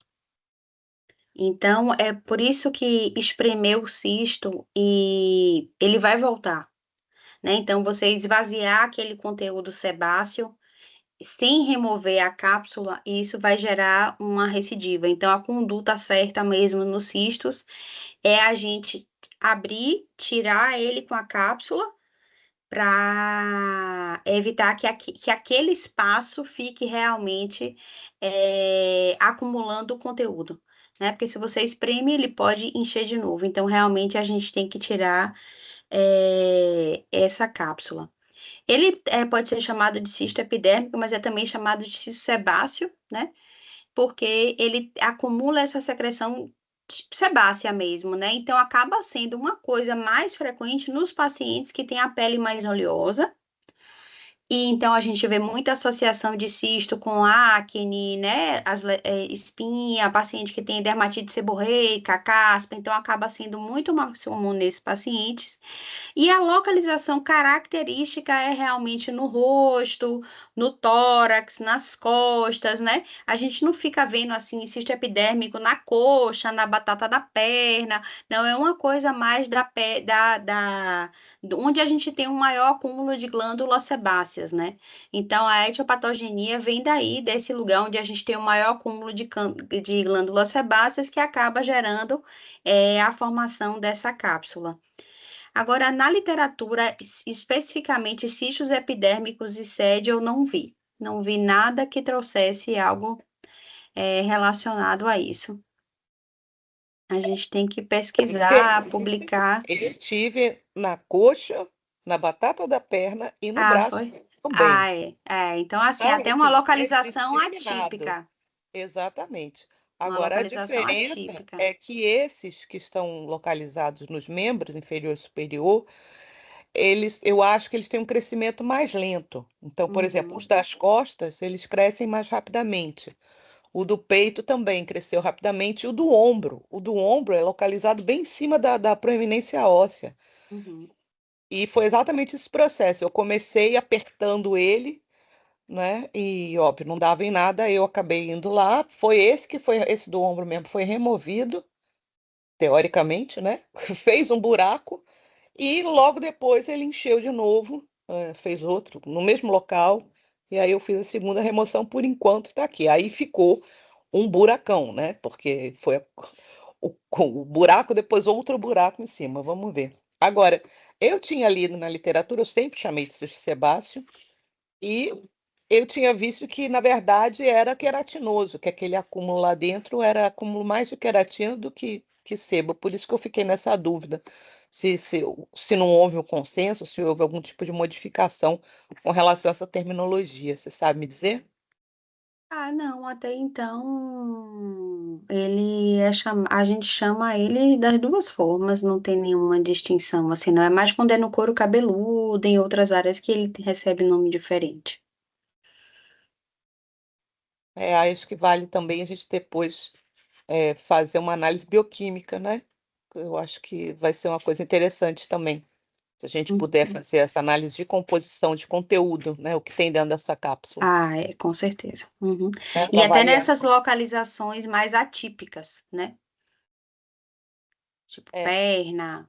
Speaker 1: Então, é por isso que espremer o cisto e ele vai voltar, né? Então, você esvaziar aquele conteúdo sebáceo sem remover a cápsula, isso vai gerar uma recidiva. Então, a conduta certa mesmo nos cistos é a gente abrir, tirar ele com a cápsula para evitar que aquele espaço fique realmente acumulando o conteúdo, né? Porque se você espreme, ele pode encher de novo. Então, realmente, a gente tem que tirar essa cápsula. Ele pode ser chamado de cisto epidérmico, mas é também chamado de cisto sebáceo, né? Porque ele acumula essa secreção sebácea mesmo, né? Então, acaba sendo uma coisa mais frequente nos pacientes que têm a pele mais oleosa. E então a gente vê muita associação de cisto com acne, né? Espinha, paciente que tem dermatite seborreica, caspa, então acaba sendo muito mais comum nesses pacientes. E a localização característica é realmente no rosto, no tórax, nas costas, né? A gente não fica vendo assim cisto epidérmico na coxa, na batata da perna, não é uma coisa mais onde a gente tem um maior acúmulo de glândulas sebáceas, né? Então a etiopatogenia vem daí, desse lugar onde a gente tem o maior acúmulo de glândulas sebáceas que acaba gerando a formação dessa cápsula. Agora, na literatura, especificamente cistos epidérmicos e sede, eu não vi. Não vi nada que trouxesse algo relacionado a isso. A gente tem que pesquisar, publicar.
Speaker 5: Eu estive na coxa, na batata da perna e no braço
Speaker 1: Foi?
Speaker 5: também.
Speaker 1: Então, assim,
Speaker 5: Então,
Speaker 1: até uma
Speaker 5: esses
Speaker 1: localização
Speaker 5: disseminado.
Speaker 1: atípica.
Speaker 5: Exatamente.
Speaker 1: Uma
Speaker 5: Agora, a
Speaker 1: localização
Speaker 5: diferença
Speaker 1: atípica.
Speaker 5: é que esses que estão localizados nos membros inferior e superior, eu acho que eles têm um crescimento mais lento. Então, por exemplo, os das costas, eles crescem mais rapidamente. O do peito também cresceu rapidamente. E o do ombro. O do ombro é localizado bem em cima da proeminência óssea.
Speaker 1: Uhum.
Speaker 5: E foi exatamente esse processo. Eu comecei apertando ele, né? E, óbvio, não dava em nada. Eu acabei indo lá. Esse do ombro mesmo, foi removido, teoricamente, né? Fez um buraco. E logo depois ele encheu de novo, fez outro, no mesmo local. e aí eu fiz a segunda remoção, por enquanto está aqui. Aí ficou um buracão, né? Porque foi o buraco, depois outro buraco em cima, vamos ver. Agora, eu tinha lido na literatura, eu sempre chamei de cisto sebáceo, e eu tinha visto que, na verdade, era queratinoso, que aquele acúmulo lá dentro era acúmulo mais de queratina do que sebo. Por isso que eu fiquei nessa dúvida, se não houve um consenso, se houve algum tipo de modificação com relação a essa terminologia. Você sabe me dizer?
Speaker 1: Ah, não, até então a gente chama ele das duas formas, não tem nenhuma distinção, assim, não é mais quando é no couro cabeludo, em outras áreas que ele recebe nome diferente.
Speaker 5: Acho que vale também a gente depois fazer uma análise bioquímica, né? Eu acho que vai ser uma coisa interessante também. Se a gente puder fazer essa análise de composição de conteúdo, né? O que tem dentro dessa cápsula,
Speaker 1: Ah, com certeza. Uhum.
Speaker 5: né?
Speaker 1: E
Speaker 5: Para
Speaker 1: até
Speaker 5: avaliar.
Speaker 1: nessas localizações mais atípicas, né? Tipo
Speaker 5: É.
Speaker 1: perna,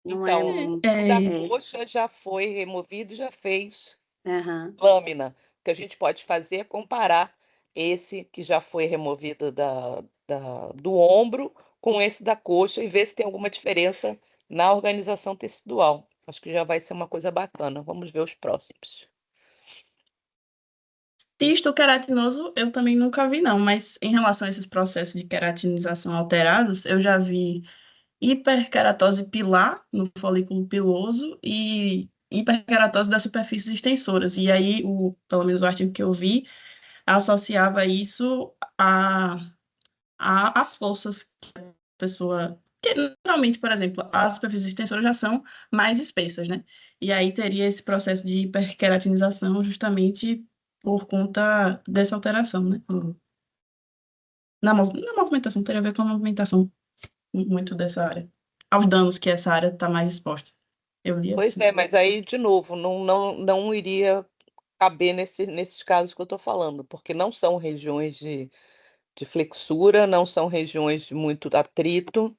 Speaker 1: não é
Speaker 5: Então,
Speaker 1: muito.
Speaker 5: o da
Speaker 2: É,
Speaker 5: coxa já foi removido, já fez
Speaker 1: Aham.
Speaker 5: lâmina. O que a gente pode fazer é comparar esse que já foi removido do ombro com esse da coxa e ver se tem alguma diferença na organização tecidual. Acho que já vai ser uma coisa bacana. Vamos ver os próximos.
Speaker 2: cisto queratinoso eu também nunca vi, não, mas em relação a esses processos de queratinização alterados, eu já vi hiperkeratose pilar no folículo piloso e hiperkeratose das superfícies extensoras. E aí, pelo menos o artigo que eu vi, associava isso às forças que a pessoa. Que, naturalmente, por exemplo, as superfícies extensoras já são mais espessas, né? E aí teria esse processo de hiperqueratinização justamente por conta dessa alteração, né? Na movimentação, teria a ver com a movimentação muito dessa área, aos danos que essa área está mais exposta. Eu li
Speaker 5: Pois
Speaker 2: assim.
Speaker 5: é, mas aí, de novo, não iria caber nesses casos que eu estou falando, porque não são regiões de flexura, não são regiões de muito atrito,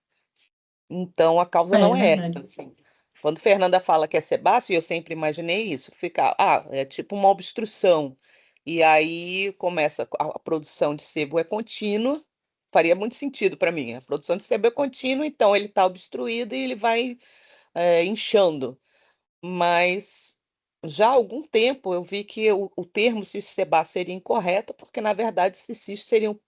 Speaker 5: então a causa
Speaker 2: É
Speaker 5: não é
Speaker 2: verdade.
Speaker 5: essa, assim. Quando Fernanda fala que é sebáceo, e eu sempre imaginei isso, fica, é tipo uma obstrução, e aí começa a produção de sebo é contínua, faria muito sentido para mim, a produção de sebo é contínua, então ele está obstruído e ele vai inchando, mas já há algum tempo eu vi que o termo cisto sebáceo seria incorreto, porque na verdade esses cistos seriam,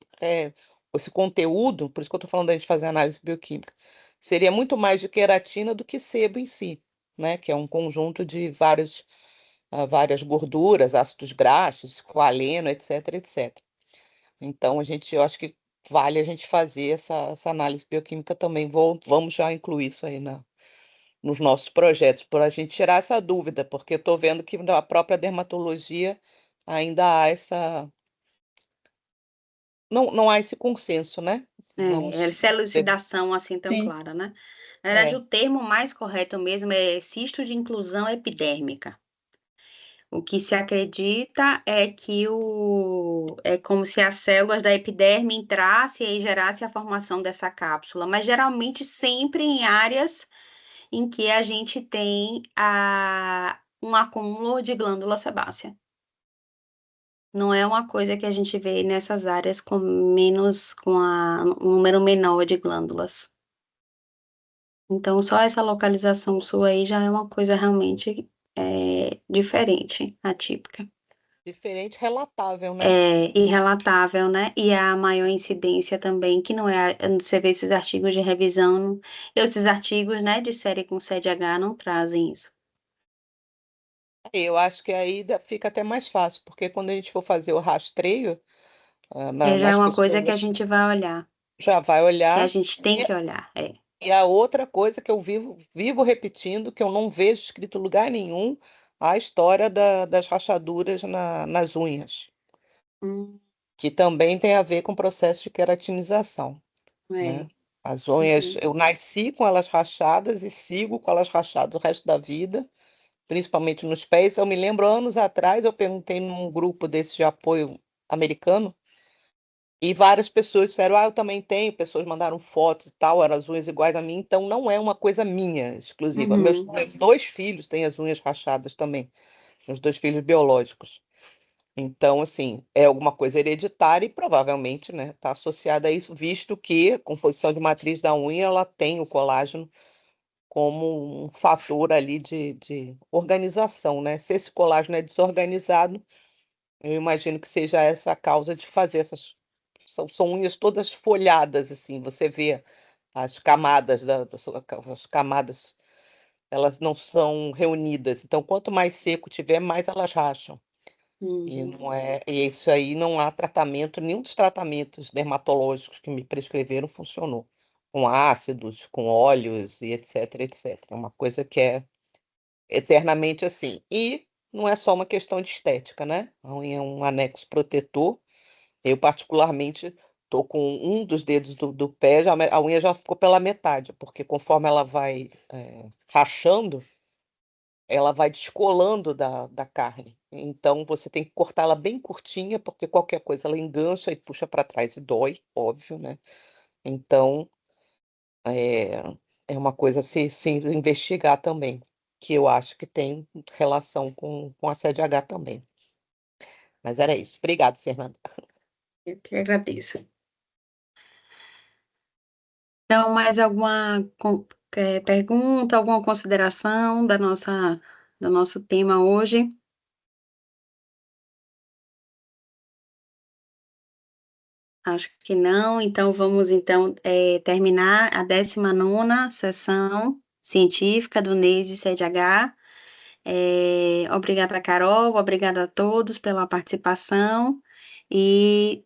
Speaker 5: esse conteúdo, por isso que eu estou falando da gente fazer análise bioquímica, seria muito mais de queratina do que sebo em si, né? Que é um conjunto de várias gorduras, ácidos graxos, coaleno, etc, etc. Então eu acho que vale a gente fazer essa análise bioquímica também. Vamos já incluir isso aí nos nossos projetos, para a gente tirar essa dúvida, porque eu estou vendo que na própria dermatologia ainda há não há esse consenso, né? Vamos
Speaker 1: Essa elucidação assim tão
Speaker 2: Sim.
Speaker 1: clara, né? Na verdade,
Speaker 5: é,
Speaker 1: o termo mais correto mesmo é cisto de inclusão epidérmica. O que se acredita é que é como se as células da epiderme entrassem e gerassem a formação dessa cápsula, mas geralmente sempre em áreas em que a gente tem um acúmulo de glândula sebácea. Não é uma coisa que a gente vê nessas áreas um número menor de glândulas. Então, só essa localização sua aí já é uma coisa realmente diferente, atípica.
Speaker 5: diferente, relatável, né?
Speaker 1: É irrelatável, né? E a maior incidência também, que não é. Você vê esses artigos de revisão, esses artigos, né, de série com CDH não trazem isso.
Speaker 5: Eu acho que aí fica até mais fácil, porque quando a gente for fazer o rastreio
Speaker 1: Já é
Speaker 5: nas
Speaker 1: uma coisa que a
Speaker 5: pessoas,
Speaker 1: gente vai olhar,
Speaker 5: já vai
Speaker 1: que a
Speaker 5: olhar.
Speaker 1: gente tem
Speaker 5: E,
Speaker 1: que olhar.
Speaker 5: e a outra coisa que eu vivo repetindo, que eu não vejo escrito em lugar nenhum, a história das rachaduras nas unhas,
Speaker 1: Hum,
Speaker 5: que também tem a ver com o processo de queratinização,
Speaker 1: é.
Speaker 5: né? As unhas,
Speaker 1: Uhum.
Speaker 5: eu nasci com elas rachadas e sigo com elas rachadas o resto da vida, principalmente nos pés. Eu me lembro anos atrás, eu perguntei num grupo desse de apoio americano, e várias pessoas disseram, eu também tenho, pessoas mandaram fotos e tal, eram as unhas iguais a mim, então não é uma coisa minha, exclusiva. Meus
Speaker 1: Uhum.
Speaker 5: dois filhos têm as unhas rachadas também. os 2 filhos biológicos. Então, assim, é alguma coisa hereditária e provavelmente, né, está associada a isso, visto que a composição de matriz da unha, ela tem o colágeno como um fator ali de organização, né? Se esse colágeno é desorganizado, eu imagino que seja essa a causa de fazer essas... São unhas todas folhadas, assim, você vê as camadas, as camadas, elas não são reunidas. Então, quanto mais seco tiver, mais elas racham. E não é, e isso aí não há tratamento, nenhum dos tratamentos dermatológicos que me prescreveram funcionou. Com ácidos, com óleos e etc, etc. É uma coisa que é eternamente assim. E não é só uma questão de estética, né? A unha é um anexo protetor. Eu, particularmente, tô com um dos dedos do pé, a unha já ficou pela metade, porque conforme ela vai rachando, ela vai descolando da carne. Então, você tem que cortar ela bem curtinha, porque qualquer coisa ela engancha e puxa para trás e dói, óbvio, né? Então, é, é uma coisa a se investigar também, que eu acho que tem relação com a CDH também. Mas era isso. Obrigada, Fernanda.
Speaker 1: Eu que agradeço. Então, mais alguma pergunta, alguma consideração do nosso tema hoje? Acho que não, então vamos terminar a 19ª sessão científica do NEIS e CEDH. Obrigada, Carol, obrigada a todos pela participação e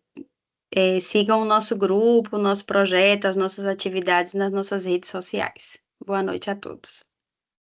Speaker 1: sigam o nosso grupo, o nosso projeto, as nossas atividades nas nossas redes sociais. Boa noite a todos.